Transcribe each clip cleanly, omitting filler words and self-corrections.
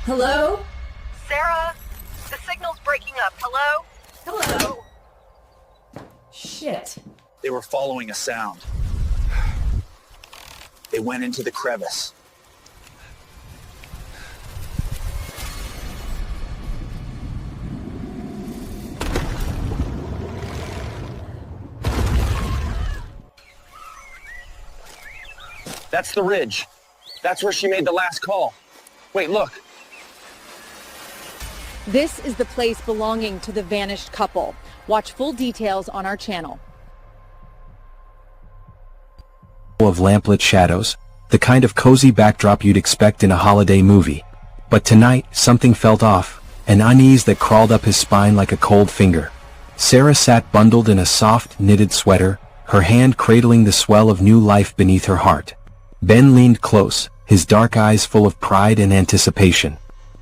Hello? Sarah? The signal's breaking up. Hello? Hello? Shit. They were following a sound. They went into the crevice. That's the ridge. That's where she made the last call. Wait, look. This is the place belonging to the vanished couple. Watch full details on our channel. Of lamplit shadows, the kind of cozy backdrop you'd expect in a holiday movie. But tonight, something felt off, an unease that crawled up his spine like a cold finger. Sarah sat bundled in a soft, knitted sweater, her hand cradling the swell of new life beneath her heart. Ben leaned close, his dark eyes full of pride and anticipation.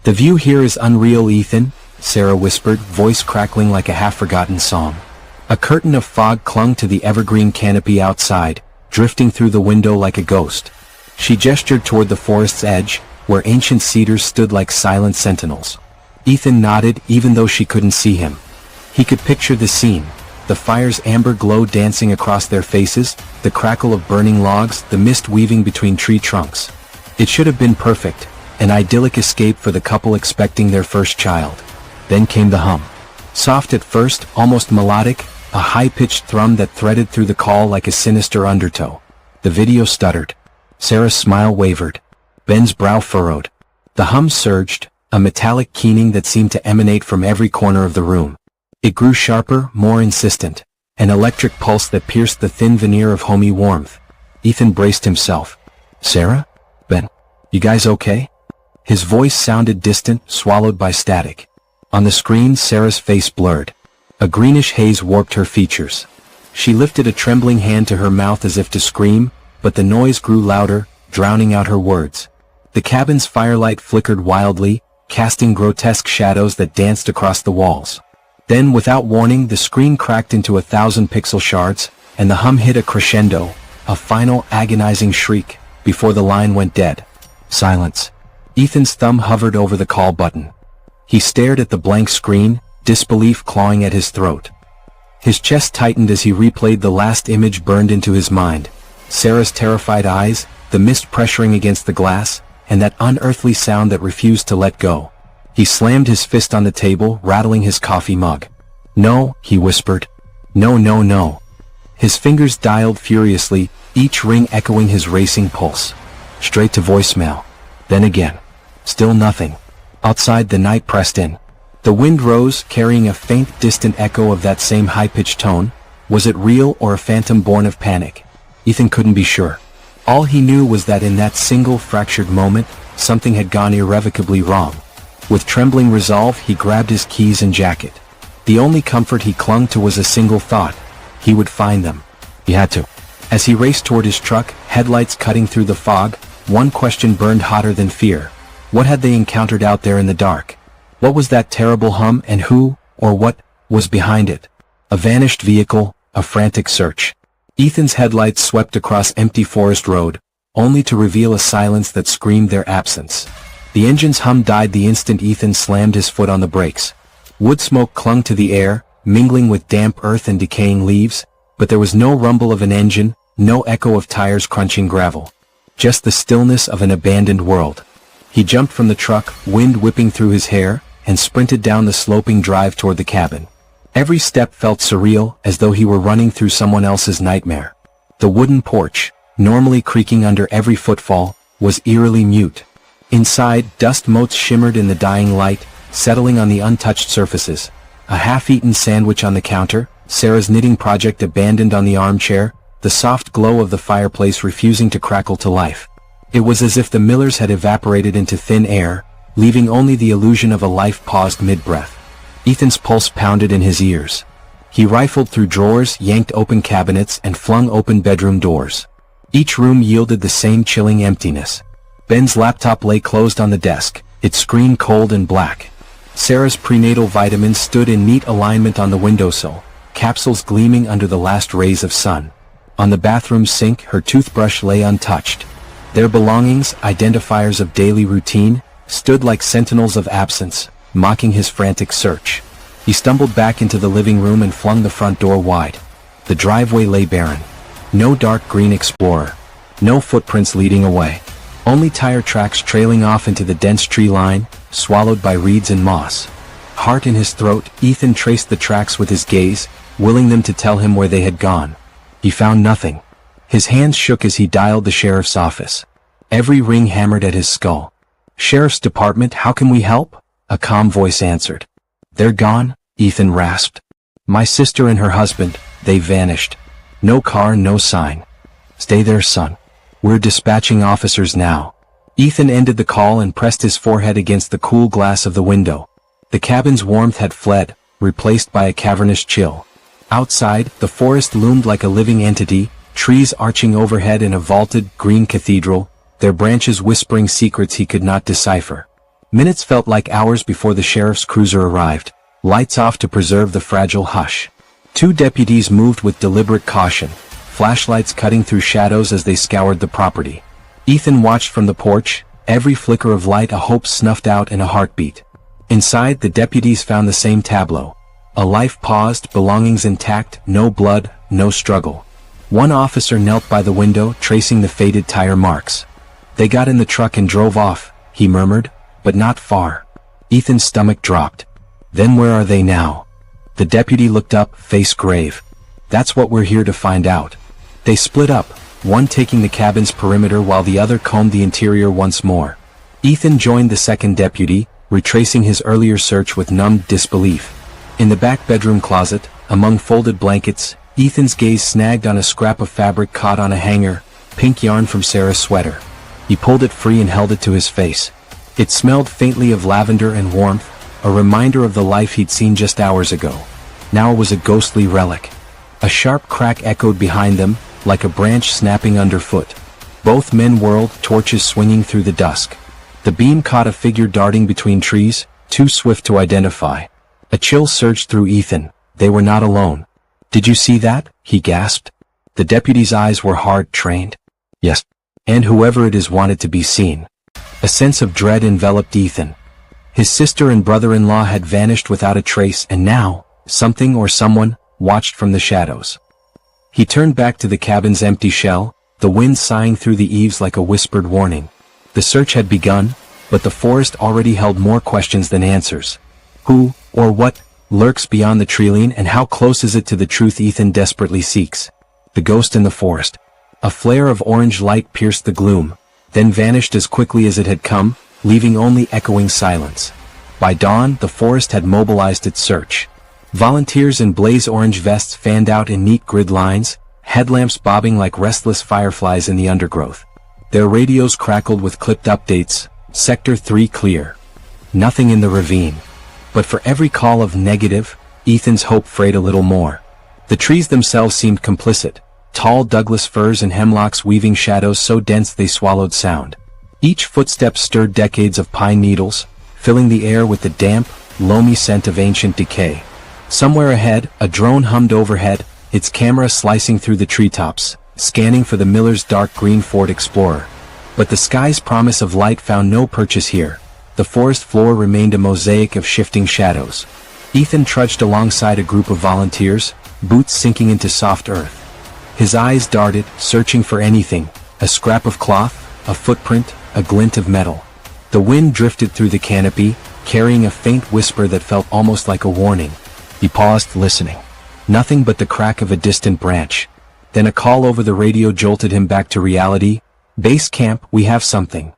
"The view here is unreal, Ethan," Sarah whispered, voice crackling like a half-forgotten song. A curtain of fog clung to the evergreen canopy outside, drifting through the window like a ghost. She gestured toward the forest's edge, where ancient cedars stood like silent sentinels. Ethan nodded, even though she couldn't see him. He could picture the scene, the fire's amber glow dancing across their faces, the crackle of burning logs, the mist weaving between tree trunks. It should have been perfect, an idyllic escape for the couple expecting their first child. Then came the hum. Soft at first, almost melodic, a high-pitched thrum that threaded through the call like a sinister undertow. The video stuttered. Sarah's smile wavered. Ben's brow furrowed. The hum surged, a metallic keening that seemed to emanate from every corner of the room. It grew sharper, more insistent, an electric pulse that pierced the thin veneer of homey warmth. Ethan braced himself. "Sarah? Ben? You guys okay?" His voice sounded distant, swallowed by static. On the screen, Sarah's face blurred. A greenish haze warped her features. She lifted a trembling hand to her mouth as if to scream, but the noise grew louder, drowning out her words. The cabin's firelight flickered wildly, casting grotesque shadows that danced across the walls. Then, without warning, the screen cracked into 1,000 pixel shards, and the hum hit a crescendo, a final agonizing shriek, before the line went dead. Silence. Ethan's thumb hovered over the call button. He stared at the blank screen, disbelief clawing at his throat. His chest tightened as he replayed the last image burned into his mind. Sarah's terrified eyes, the mist pressuring against the glass, and that unearthly sound that refused to let go. He slammed his fist on the table, rattling his coffee mug. "No," he whispered. "No, no, no." His fingers dialed furiously, each ring echoing his racing pulse. Straight to voicemail. Then again. Still nothing. Outside, the night pressed in. The wind rose, carrying a faint, distant echo of that same high-pitched tone. Was it real or a phantom born of panic? Ethan couldn't be sure. All he knew was that in that single fractured moment, something had gone irrevocably wrong. With trembling resolve, he grabbed his keys and jacket. The only comfort he clung to was a single thought. He would find them. He had to. As he raced toward his truck, headlights cutting through the fog, one question burned hotter than fear. What had they encountered out there in the dark? What was that terrible hum, and who, or what, was behind it? A vanished vehicle, a frantic search. Ethan's headlights swept across empty Forest Road, only to reveal a silence that screamed their absence. The engine's hum died the instant Ethan slammed his foot on the brakes. Wood smoke clung to the air, mingling with damp earth and decaying leaves, but there was no rumble of an engine, no echo of tires crunching gravel. Just the stillness of an abandoned world. He jumped from the truck, wind whipping through his hair, and sprinted down the sloping drive toward the cabin. Every step felt surreal, as though he were running through someone else's nightmare. The wooden porch, normally creaking under every footfall, was eerily mute. Inside, dust motes shimmered in the dying light, settling on the untouched surfaces. A half-eaten sandwich on the counter, Sarah's knitting project abandoned on the armchair, the soft glow of the fireplace refusing to crackle to life. It was as if the Millers had evaporated into thin air, leaving only the illusion of a life paused mid-breath. Ethan's pulse pounded in his ears. He rifled through drawers, yanked open cabinets, and flung open bedroom doors. Each room yielded the same chilling emptiness. Ben's laptop lay closed on the desk, its screen cold and black. Sarah's prenatal vitamins stood in neat alignment on the windowsill, capsules gleaming under the last rays of sun. On the bathroom sink, her toothbrush lay untouched. Their belongings, identifiers of daily routine, stood like sentinels of absence, mocking his frantic search. He stumbled back into the living room and flung the front door wide. The driveway lay barren. No dark green explorer. No footprints leading away. Only tire tracks trailing off into the dense tree line, swallowed by reeds and moss. Heart in his throat, Ethan traced the tracks with his gaze, willing them to tell him where they had gone. He found nothing. His hands shook as he dialed the sheriff's office. Every ring hammered at his skull. "Sheriff's Department, how can we help?" A calm voice answered. "They're gone," Ethan rasped. "My sister and her husband, they vanished. No car, no sign." "Stay there, son. We're dispatching officers now." Ethan ended the call and pressed his forehead against the cool glass of the window. The cabin's warmth had fled, replaced by a cavernous chill. Outside, the forest loomed like a living entity, trees arching overhead in a vaulted, green cathedral, their branches whispering secrets he could not decipher. Minutes felt like hours before the sheriff's cruiser arrived, lights off to preserve the fragile hush. Two deputies moved with deliberate caution, flashlights cutting through shadows as they scoured the property. Ethan watched from the porch, every flicker of light a hope snuffed out in a heartbeat. Inside, the deputies found the same tableau. A life paused, belongings intact, no blood, no struggle. One officer knelt by the window, tracing the faded tire marks. "They got in the truck and drove off," he murmured, "but not far." Ethan's stomach dropped. "Then where are they now?" The deputy looked up, face grave. "That's what we're here to find out." They split up, one taking the cabin's perimeter while the other combed the interior once more. Ethan joined the second deputy, retracing his earlier search with numbed disbelief. In the back bedroom closet, among folded blankets, Ethan's gaze snagged on a scrap of fabric caught on a hanger, pink yarn from Sarah's sweater. He pulled it free and held it to his face. It smelled faintly of lavender and warmth, a reminder of the life he'd seen just hours ago. Now it was a ghostly relic. A sharp crack echoed behind them, like a branch snapping underfoot. Both men whirled, torches swinging through the dusk. The beam caught a figure darting between trees, too swift to identify. A chill surged through Ethan. They were not alone. "Did you see that?" he gasped. The deputy's eyes were hard, trained. "Yes. And whoever it is wanted to be seen." A sense of dread enveloped Ethan. His sister and brother-in-law had vanished without a trace, and now, something or someone watched from the shadows. He turned back to the cabin's empty shell, the wind sighing through the eaves like a whispered warning. The search had begun, but the forest already held more questions than answers. Who, or what, lurks beyond the treeline, and how close is it to the truth Ethan desperately seeks? The ghost in the forest. A flare of orange light pierced the gloom, then vanished as quickly as it had come, leaving only echoing silence. By dawn, the forest had mobilized its search. Volunteers in blaze-orange vests fanned out in neat grid lines, headlamps bobbing like restless fireflies in the undergrowth. Their radios crackled with clipped updates, Sector 3 clear. Nothing in the ravine. But for every call of negative, Ethan's hope frayed a little more. The trees themselves seemed complicit, tall Douglas firs and hemlocks weaving shadows so dense they swallowed sound. Each footstep stirred decades of pine needles, filling the air with the damp, loamy scent of ancient decay. Somewhere ahead, a drone hummed overhead, its camera slicing through the treetops, scanning for the Miller's dark green Ford Explorer. But the sky's promise of light found no purchase here. The forest floor remained a mosaic of shifting shadows. Ethan trudged alongside a group of volunteers, boots sinking into soft earth. His eyes darted, searching for anything, a scrap of cloth, a footprint, a glint of metal. The wind drifted through the canopy, carrying a faint whisper that felt almost like a warning. He paused, listening. Nothing but the crack of a distant branch. Then a call over the radio jolted him back to reality. "Base camp, we have something."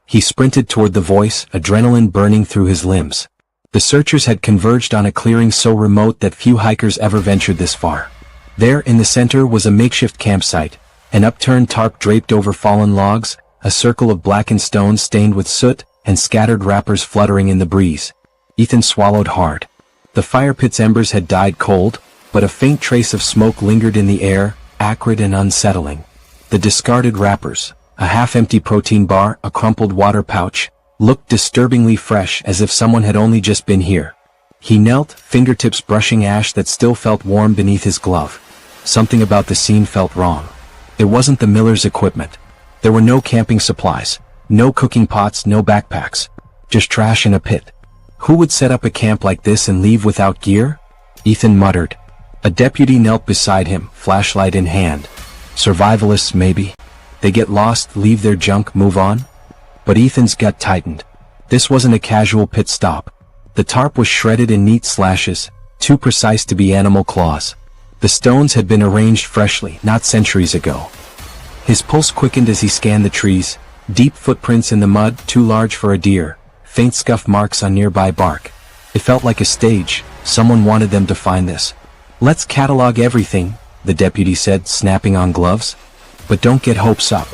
He sprinted toward the voice, adrenaline burning through his limbs. The searchers had converged on a clearing so remote that few hikers ever ventured this far. There, in the center, was a makeshift campsite, an upturned tarp draped over fallen logs, a circle of blackened stones stained with soot, and scattered wrappers fluttering in the breeze. Ethan swallowed hard. The fire pit's embers had died cold, but a faint trace of smoke lingered in the air, acrid and unsettling. The discarded wrappers, a half-empty protein bar, a crumpled water pouch, looked disturbingly fresh, as if someone had only just been here. He knelt, fingertips brushing ash that still felt warm beneath his glove. Something about the scene felt wrong. It wasn't the Miller's equipment. There were no camping supplies, no cooking pots, no backpacks. Just trash in a pit. Who would set up a camp like this and leave without gear? Ethan muttered. A deputy knelt beside him, flashlight in hand. Survivalists, maybe. They get lost, leave their junk, move on? But Ethan's gut tightened. This wasn't a casual pit stop. The tarp was shredded in neat slashes, too precise to be animal claws. The stones had been arranged freshly, not centuries ago. His pulse quickened as he scanned the trees, deep footprints in the mud, too large for a deer, faint scuff marks on nearby bark. It felt like a stage. Someone wanted them to find this. Let's catalog everything, the deputy said, snapping on gloves. But don't get hopes up.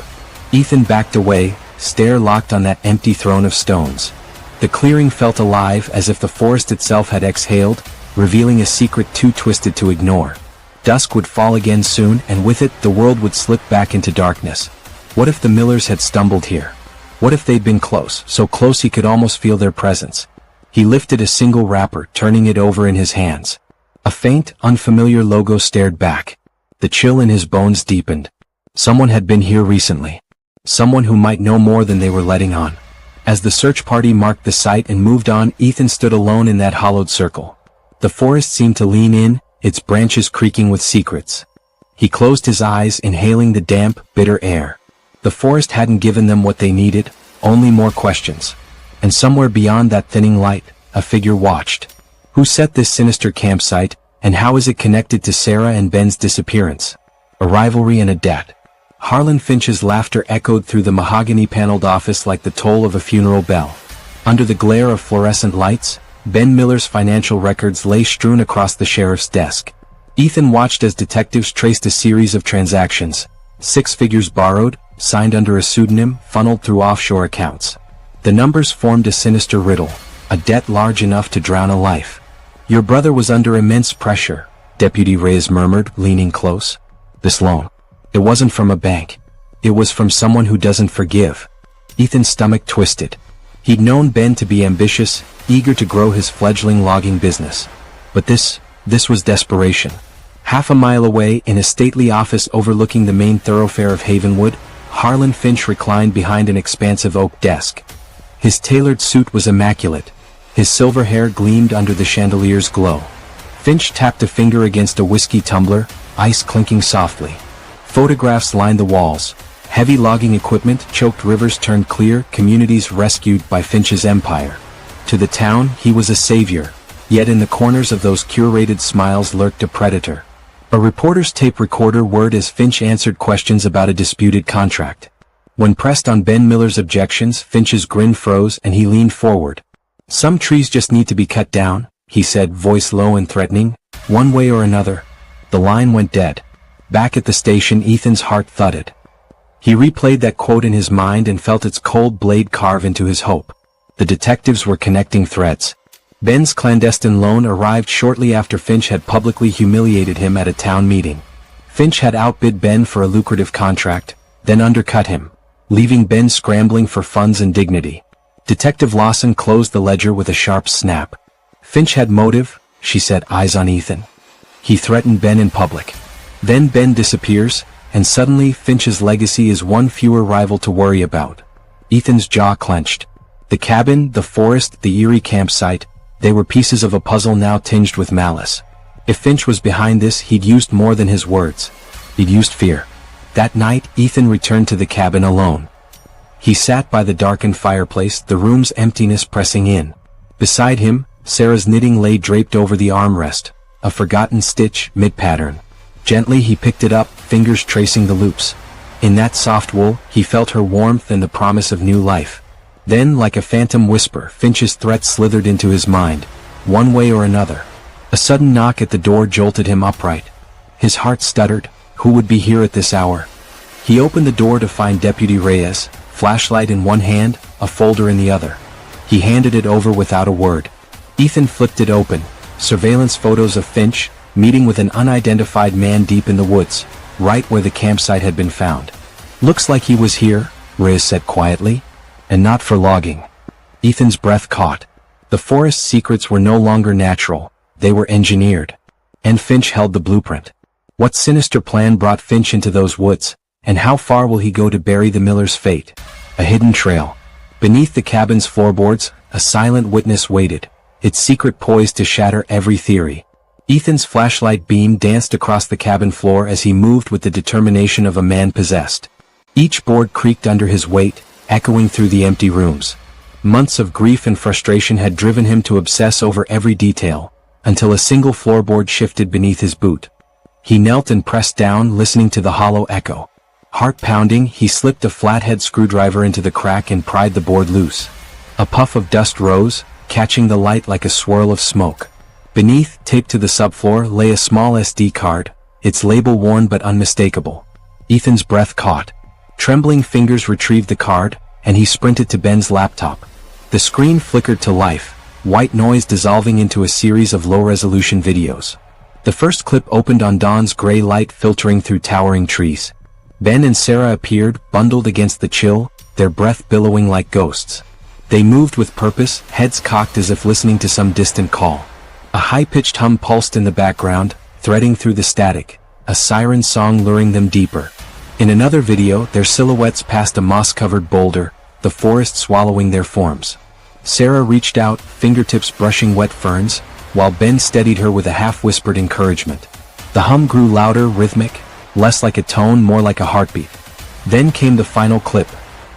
Ethan backed away, stare locked on that empty throne of stones. The clearing felt alive, as if the forest itself had exhaled, revealing a secret too twisted to ignore. Dusk would fall again soon, and with it, the world would slip back into darkness. What if the Millers had stumbled here? What if they'd been close, so close he could almost feel their presence? He lifted a single wrapper, turning it over in his hands. A faint, unfamiliar logo stared back. The chill in his bones deepened. Someone had been here recently. Someone who might know more than they were letting on. As the search party marked the site and moved on, Ethan stood alone in that hollowed circle. The forest seemed to lean in, its branches creaking with secrets. He closed his eyes, inhaling the damp, bitter air. The forest hadn't given them what they needed, only more questions. And somewhere beyond that thinning light, a figure watched. Who set this sinister campsite, and how is it connected to Sarah and Ben's disappearance? A rivalry and a debt. Harlan Finch's laughter echoed through the mahogany-paneled office like the toll of a funeral bell. Under the glare of fluorescent lights, Ben Miller's financial records lay strewn across the sheriff's desk. Ethan watched as detectives traced a series of transactions. 6 figures borrowed, signed under a pseudonym, funneled through offshore accounts. The numbers formed a sinister riddle, a debt large enough to drown a life. Your brother was under immense pressure, Deputy Reyes murmured, leaning close. This loan. It wasn't from a bank. It was from someone who doesn't forgive. Ethan's stomach twisted. He'd known Ben to be ambitious, eager to grow his fledgling logging business. But this was desperation. Half a mile away, in a stately office overlooking the main thoroughfare of Havenwood, Harlan Finch reclined behind an expansive oak desk. His tailored suit was immaculate. His silver hair gleamed under the chandelier's glow. Finch tapped a finger against a whiskey tumbler, ice clinking softly. Photographs lined the walls. Heavy logging equipment, choked rivers turned clear, communities rescued by Finch's empire. To the town, he was a savior. Yet in the corners of those curated smiles lurked a predator. A reporter's tape recorder whirred as Finch answered questions about a disputed contract. When pressed on Ben Miller's objections, Finch's grin froze and he leaned forward. Some trees just need to be cut down, he said, voice low and threatening. One way or another. The line went dead. Back at the station, Ethan's heart thudded. He replayed that quote in his mind and felt its cold blade carve into his hope. The detectives were connecting threads. Ben's clandestine loan arrived shortly after Finch had publicly humiliated him at a town meeting. Finch had outbid Ben for a lucrative contract, then undercut him, leaving Ben scrambling for funds and dignity. Detective Lawson closed the ledger with a sharp snap. Finch had motive, she said, eyes on Ethan. He threatened Ben in public. Then Ben disappears, and suddenly Finch's legacy is one fewer rival to worry about. Ethan's jaw clenched. The cabin, the forest, the eerie campsite, they were pieces of a puzzle now tinged with malice. If Finch was behind this, he'd used more than his words. He'd used fear. That night, Ethan returned to the cabin alone. He sat by the darkened fireplace, the room's emptiness pressing in. Beside him, Sarah's knitting lay draped over the armrest, a forgotten stitch, mid-pattern. Gently he picked it up, fingers tracing the loops. In that soft wool, he felt her warmth and the promise of new life. Then, like a phantom whisper, Finch's threat slithered into his mind, one way or another. A sudden knock at the door jolted him upright. His heart stuttered. Who would be here at this hour? He opened the door to find Deputy Reyes, flashlight in one hand, a folder in the other. He handed it over without a word. Ethan flipped it open. Surveillance photos of Finch, meeting with an unidentified man deep in the woods, right where the campsite had been found. Looks like he was here, Reyes said quietly. And not for logging. Ethan's breath caught. The forest's secrets were no longer natural, they were engineered. And Finch held the blueprint. What sinister plan brought Finch into those woods, and how far will he go to bury the Miller's fate? A hidden trail. Beneath the cabin's floorboards, a silent witness waited, its secret poised to shatter every theory. Ethan's flashlight beam danced across the cabin floor as he moved with the determination of a man possessed. Each board creaked under his weight, echoing through the empty rooms. Months of grief and frustration had driven him to obsess over every detail, until a single floorboard shifted beneath his boot. He knelt and pressed down, listening to the hollow echo. Heart pounding, he slipped a flathead screwdriver into the crack and pried the board loose. A puff of dust rose, catching the light like a swirl of smoke. Beneath, taped to the subfloor, lay a small SD card, its label worn but unmistakable. Ethan's breath caught. Trembling fingers retrieved the card, and he sprinted to Ben's laptop. The screen flickered to life, white noise dissolving into a series of low-resolution videos. The first clip opened on dawn's gray light filtering through towering trees. Ben and Sarah appeared, bundled against the chill, their breath billowing like ghosts. They moved with purpose, heads cocked as if listening to some distant call. A high-pitched hum pulsed in the background, threading through the static, a siren song luring them deeper. In another video, their silhouettes passed a moss-covered boulder, the forest swallowing their forms. Sarah reached out, fingertips brushing wet ferns, while Ben steadied her with a half-whispered encouragement. The hum grew louder, rhythmic, less like a tone, more like a heartbeat. Then came the final clip.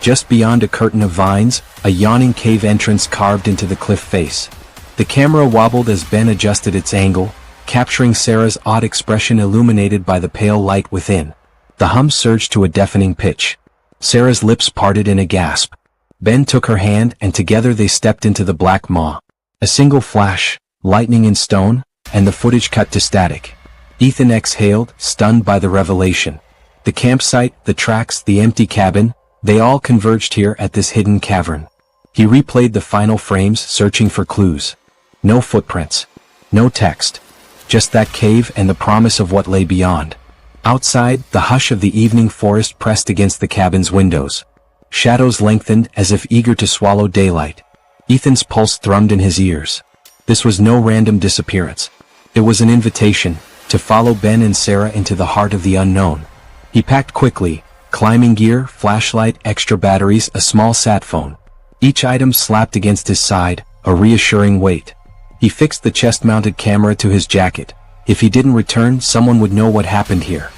Just beyond a curtain of vines, a yawning cave entrance carved into the cliff face. The camera wobbled as Ben adjusted its angle, capturing Sarah's odd expression illuminated by the pale light within. The hum surged to a deafening pitch. Sarah's lips parted in a gasp. Ben took her hand and together they stepped into the black maw. A single flash, lightning in stone, and the footage cut to static. Ethan exhaled, stunned by the revelation. The campsite, the tracks, the empty cabin, they all converged here at this hidden cavern. He replayed the final frames, searching for clues. No footprints. No text. Just that cave and the promise of what lay beyond. Outside, the hush of the evening forest pressed against the cabin's windows. Shadows lengthened as if eager to swallow daylight. Ethan's pulse thrummed in his ears. This was no random disappearance. It was an invitation to follow Ben and Sarah into the heart of the unknown. He packed quickly, climbing gear, flashlight, extra batteries, a small sat phone. Each item slapped against his side, a reassuring weight. He fixed the chest-mounted camera to his jacket. If he didn't return, someone would know what happened here.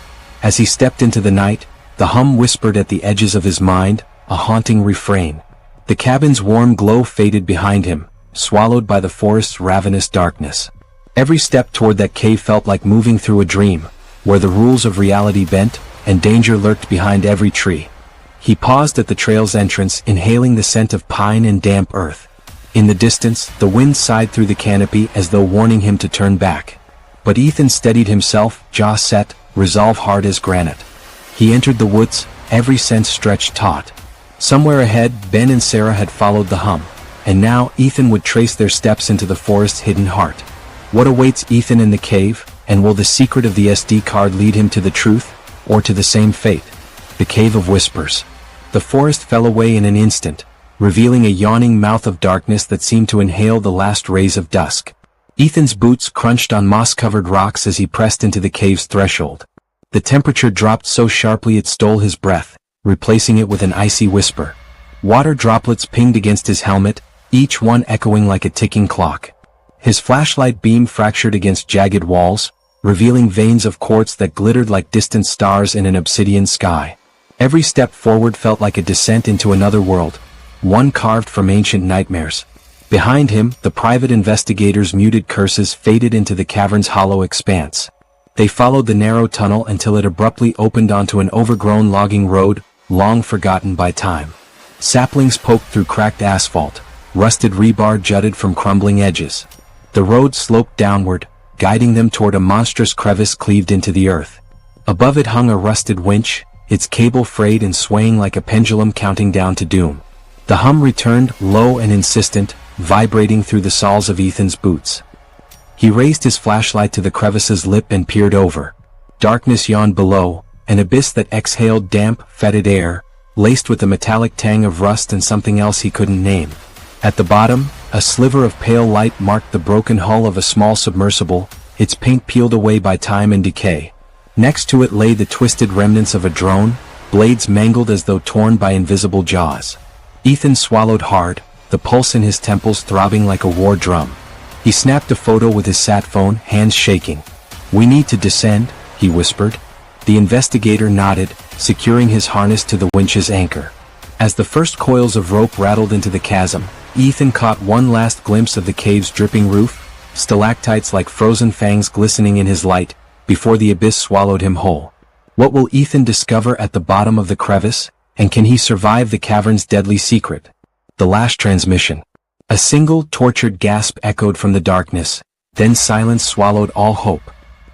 As he stepped into the night, the hum whispered at the edges of his mind, a haunting refrain. The cabin's warm glow faded behind him, swallowed by the forest's ravenous darkness. Every step toward that cave felt like moving through a dream, where the rules of reality bent, and danger lurked behind every tree. He paused at the trail's entrance, inhaling the scent of pine and damp earth. In the distance, the wind sighed through the canopy as though warning him to turn back. But Ethan steadied himself, jaw set, resolve hard as granite. He entered the woods, every sense stretched taut. Somewhere ahead, Ben and Sarah had followed the hum, and now Ethan would trace their steps into the forest's hidden heart. What awaits Ethan in the cave, and will the secret of the SD card lead him to the truth, or to the same fate? The Cave of Whispers. The forest fell away in an instant, revealing a yawning mouth of darkness that seemed to inhale the last rays of dusk. Ethan's boots crunched on moss-covered rocks as he pressed into the cave's threshold. The temperature dropped so sharply it stole his breath, replacing it with an icy whisper. Water droplets pinged against his helmet, each one echoing like a ticking clock. His flashlight beam fractured against jagged walls, revealing veins of quartz that glittered like distant stars in an obsidian sky. Every step forward felt like a descent into another world, one carved from ancient nightmares. Behind him, the private investigator's muted curses faded into the cavern's hollow expanse. They followed the narrow tunnel until it abruptly opened onto an overgrown logging road, long forgotten by time. Saplings poked through cracked asphalt, rusted rebar jutted from crumbling edges. The road sloped downward, guiding them toward a monstrous crevice cleaved into the earth. Above it hung a rusted winch, its cable frayed and swaying like a pendulum counting down to doom. The hum returned, low and insistent, vibrating through the soles of Ethan's boots. He raised his flashlight to the crevice's lip and peered over. Darkness yawned below, an abyss that exhaled damp, fetid air, laced with a metallic tang of rust and something else he couldn't name. At the bottom, a sliver of pale light marked the broken hull of a small submersible, its paint peeled away by time and decay. Next to it lay the twisted remnants of a drone, blades mangled as though torn by invisible jaws. Ethan swallowed hard, the pulse in his temples throbbing like a war drum. He snapped a photo with his sat phone, hands shaking. "We need to descend," he whispered. The investigator nodded, securing his harness to the winch's anchor. As the first coils of rope rattled into the chasm, Ethan caught one last glimpse of the cave's dripping roof, stalactites like frozen fangs glistening in his light, before the abyss swallowed him whole. What will Ethan discover at the bottom of the crevice, and can he survive the cavern's deadly secret? The last transmission. A single tortured gasp echoed from the darkness, then silence swallowed all hope.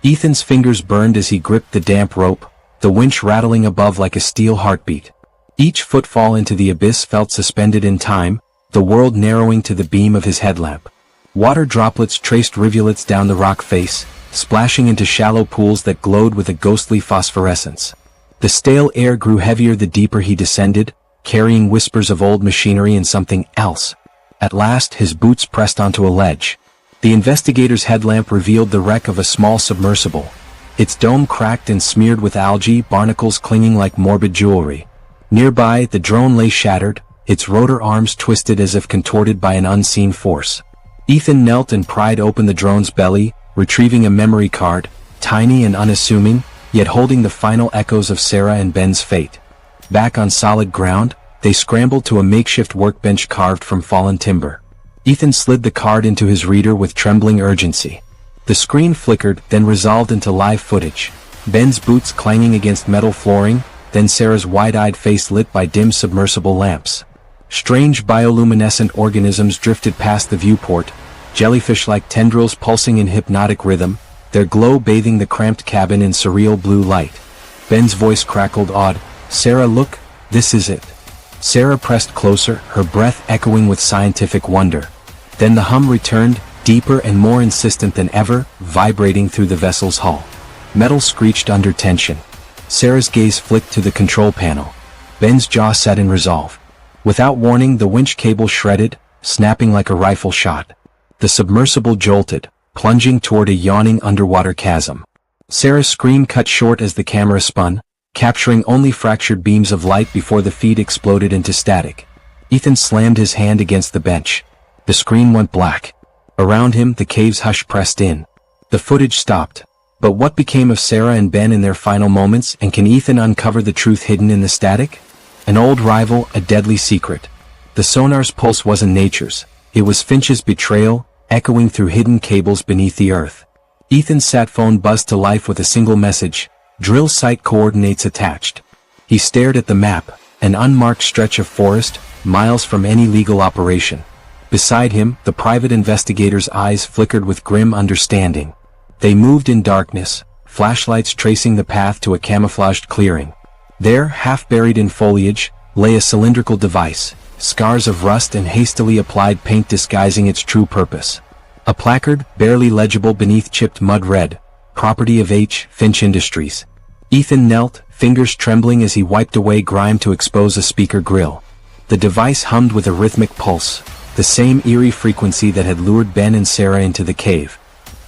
Ethan's fingers burned as he gripped the damp rope, the winch rattling above like a steel heartbeat. Each footfall into the abyss felt suspended in time, the world narrowing to the beam of his headlamp. Water droplets traced rivulets down the rock face, splashing into shallow pools that glowed with a ghostly phosphorescence. The stale air grew heavier the deeper he descended, carrying whispers of old machinery and something else. At last his boots pressed onto a ledge. The investigator's headlamp revealed the wreck of a small submersible. Its dome cracked and smeared with algae, barnacles clinging like morbid jewelry. Nearby, the drone lay shattered, its rotor arms twisted as if contorted by an unseen force. Ethan knelt and pried open the drone's belly, retrieving a memory card, tiny and unassuming, yet holding the final echoes of Sarah and Ben's fate. Back on solid ground, they scrambled to a makeshift workbench carved from fallen timber. Ethan slid the card into his reader with trembling urgency. The screen flickered, then resolved into live footage. Ben's boots clanging against metal flooring, then Sarah's wide-eyed face lit by dim submersible lamps. Strange bioluminescent organisms drifted past the viewport, jellyfish-like tendrils pulsing in hypnotic rhythm, their glow bathing the cramped cabin in surreal blue light. Ben's voice crackled awed, "Sarah, look, this is it." Sarah pressed closer, her breath echoing with scientific wonder. Then the hum returned, deeper and more insistent than ever, vibrating through the vessel's hull. Metal screeched under tension. Sarah's gaze flicked to the control panel. Ben's jaw set in resolve. Without warning, the winch cable shredded, snapping like a rifle shot. The submersible jolted, plunging toward a yawning underwater chasm. Sarah's scream cut short as the camera spun, capturing only fractured beams of light before the feed exploded into static. Ethan slammed his hand against the bench. The screen went black. Around him, the cave's hush pressed in. The footage stopped. But what became of Sarah and Ben in their final moments, and can Ethan uncover the truth hidden in the static? An old rival, a deadly secret. The sonar's pulse wasn't nature's. It was Finch's betrayal, echoing through hidden cables beneath the earth. Ethan's sat phone buzzed to life with a single message: drill site coordinates attached. He stared at the map, an unmarked stretch of forest, miles from any legal operation. Beside him, the private investigator's eyes flickered with grim understanding. They moved in darkness, flashlights tracing the path to a camouflaged clearing. There, half buried in foliage, lay a cylindrical device, scars of rust and hastily applied paint disguising its true purpose. A placard, barely legible beneath chipped mud read, "Property of H. Finch Industries." Ethan knelt, fingers trembling as he wiped away grime to expose a speaker grill. The device hummed with a rhythmic pulse, the same eerie frequency that had lured Ben and Sarah into the cave.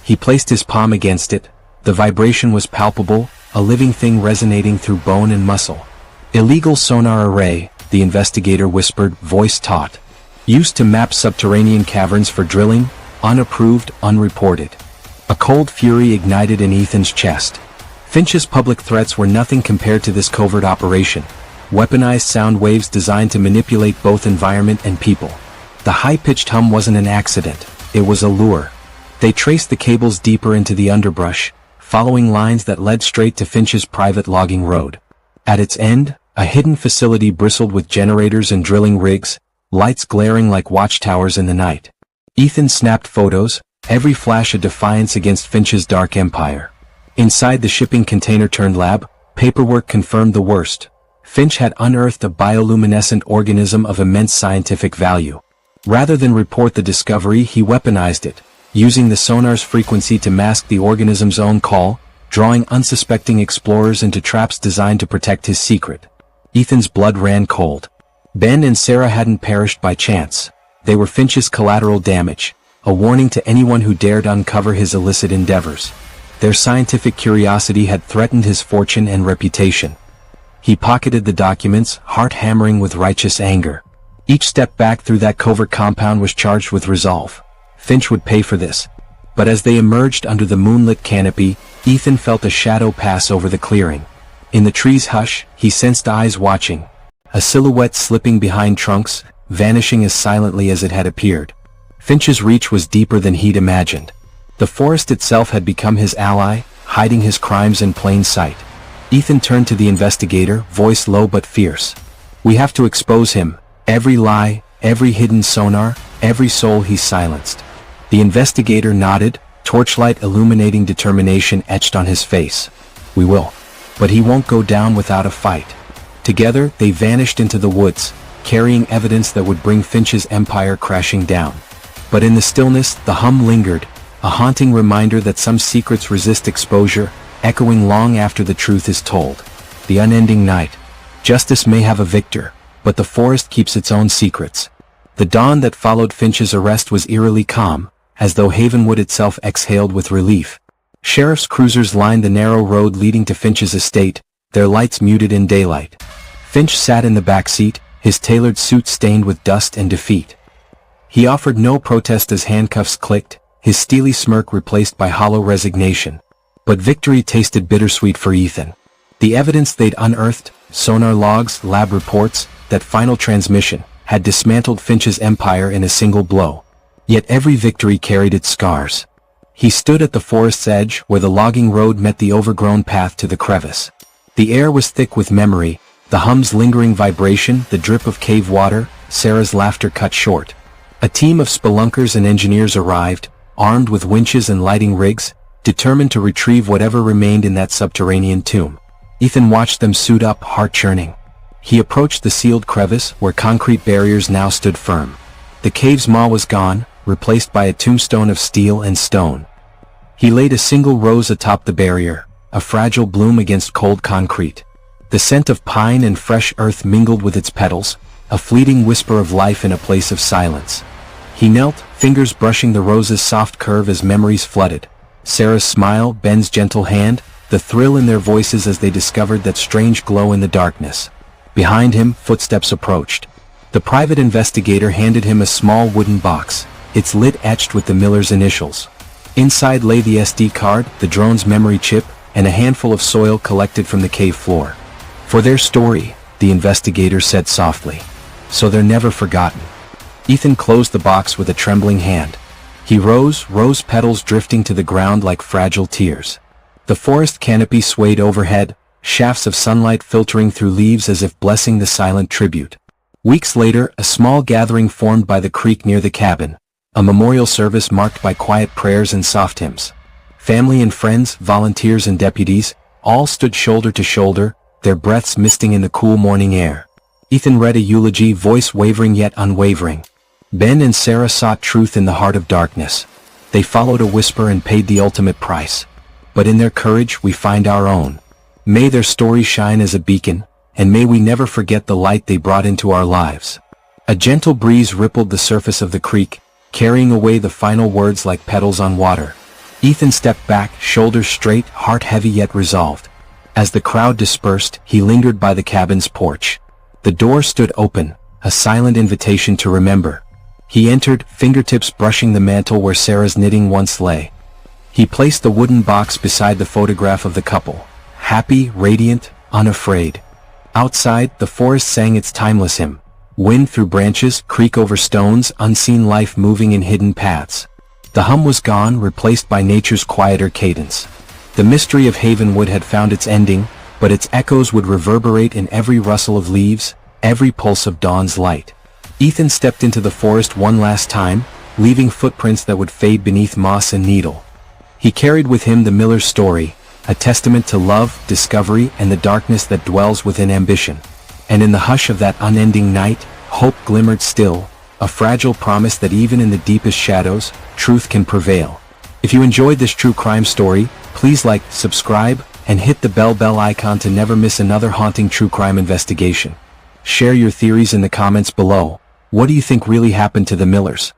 He placed his palm against it. The vibration was palpable, a living thing resonating through bone and muscle. "Illegal sonar array," the investigator whispered, voice taut. "Used to map subterranean caverns for drilling, unapproved, unreported." A cold fury ignited in Ethan's chest. Finch's public threats were nothing compared to this covert operation. Weaponized sound waves designed to manipulate both environment and people. The high-pitched hum wasn't an accident, it was a lure. They traced the cables deeper into the underbrush, following lines that led straight to Finch's private logging road. At its end, a hidden facility bristled with generators and drilling rigs, lights glaring like watchtowers in the night. Ethan snapped photos, every flash a defiance against Finch's dark empire. Inside the shipping container-turned lab, paperwork confirmed the worst. Finch had unearthed a bioluminescent organism of immense scientific value. Rather than report the discovery, he weaponized it, using the sonar's frequency to mask the organism's own call, drawing unsuspecting explorers into traps designed to protect his secret. Ethan's blood ran cold. Ben and Sarah hadn't perished by chance. They were Finch's collateral damage, a warning to anyone who dared uncover his illicit endeavors. Their scientific curiosity had threatened his fortune and reputation. He pocketed the documents, heart hammering with righteous anger. Each step back through that covert compound was charged with resolve. Finch would pay for this. But as they emerged under the moonlit canopy, Ethan felt a shadow pass over the clearing. In the tree's hush, he sensed eyes watching. A silhouette slipping behind trunks, vanishing as silently as it had appeared. Finch's reach was deeper than he'd imagined. The forest itself had become his ally, hiding his crimes in plain sight. Ethan turned to the investigator, voice low but fierce. "We have to expose him. Every lie, every hidden sonar, every soul he's silenced." The investigator nodded, torchlight illuminating determination etched on his face. "We will. But he won't go down without a fight." Together, they vanished into the woods, carrying evidence that would bring Finch's empire crashing down. But in the stillness, the hum lingered, a haunting reminder that some secrets resist exposure, echoing long after the truth is told. The unending night. Justice may have a victor, but the forest keeps its own secrets. The dawn that followed Finch's arrest was eerily calm, as though Havenwood itself exhaled with relief. Sheriff's cruisers lined the narrow road leading to Finch's estate, their lights muted in daylight. Finch sat in the back seat, his tailored suit stained with dust and defeat. He offered no protest as handcuffs clicked, his steely smirk replaced by hollow resignation. But victory tasted bittersweet for Ethan. The evidence they'd unearthed, sonar logs, lab reports, that final transmission, had dismantled Finch's empire in a single blow. Yet every victory carried its scars. He stood at the forest's edge where the logging road met the overgrown path to the crevice. The air was thick with memory, the hum's lingering vibration, the drip of cave water. Sarah's laughter cut short. A team of spelunkers and engineers arrived, armed with winches and lighting rigs, determined to retrieve whatever remained in that subterranean tomb. Ethan watched them suit up, heart-churning. He approached the sealed crevice where concrete barriers now stood firm. The cave's maw was gone, replaced by a tombstone of steel and stone. He laid a single rose atop the barrier, a fragile bloom against cold concrete. The scent of pine and fresh earth mingled with its petals, a fleeting whisper of life in a place of silence. He knelt, fingers brushing the rose's soft curve as memories flooded. Sarah's smile, Ben's gentle hand, the thrill in their voices as they discovered that strange glow in the darkness. Behind him, footsteps approached. The private investigator handed him a small wooden box, its lid etched with the miller's initials. Inside lay the SD card, the drone's memory chip, and a handful of soil collected from the cave floor. "For their story," the investigator said softly. "So they're never forgotten." Ethan closed the box with a trembling hand. He rose, rose petals drifting to the ground like fragile tears. The forest canopy swayed overhead, shafts of sunlight filtering through leaves as if blessing the silent tribute. Weeks later, a small gathering formed by the creek near the cabin, a memorial service marked by quiet prayers and soft hymns. Family and friends, volunteers and deputies, all stood shoulder to shoulder, their breaths misting in the cool morning air. Ethan read a eulogy, voice wavering yet unwavering. Ben and Sarah sought truth in the heart of darkness. They followed a whisper and paid the ultimate price. But in their courage we find our own. May their story shine as a beacon, and may we never forget the light they brought into our lives. A gentle breeze rippled the surface of the creek, carrying away the final words like petals on water. Ethan stepped back, shoulders straight, heart heavy yet resolved. As the crowd dispersed, he lingered by the cabin's porch. The door stood open, a silent invitation to remember. He entered, fingertips brushing the mantle where Sarah's knitting once lay. He placed the wooden box beside the photograph of the couple, happy, radiant, unafraid. Outside, the forest sang its timeless hymn. Wind through branches, creek over stones, unseen life moving in hidden paths. The hum was gone, replaced by nature's quieter cadence. The mystery of Havenwood had found its ending, but its echoes would reverberate in every rustle of leaves, every pulse of dawn's light. Ethan stepped into the forest one last time, leaving footprints that would fade beneath moss and needle. He carried with him the miller's story, a testament to love, discovery, and the darkness that dwells within ambition. And in the hush of that unending night, hope glimmered still, a fragile promise that even in the deepest shadows, truth can prevail. If you enjoyed this true crime story, please like, subscribe, and hit the bell icon to never miss another haunting true crime investigation. Share your theories in the comments below. What do you think really happened to the Millers?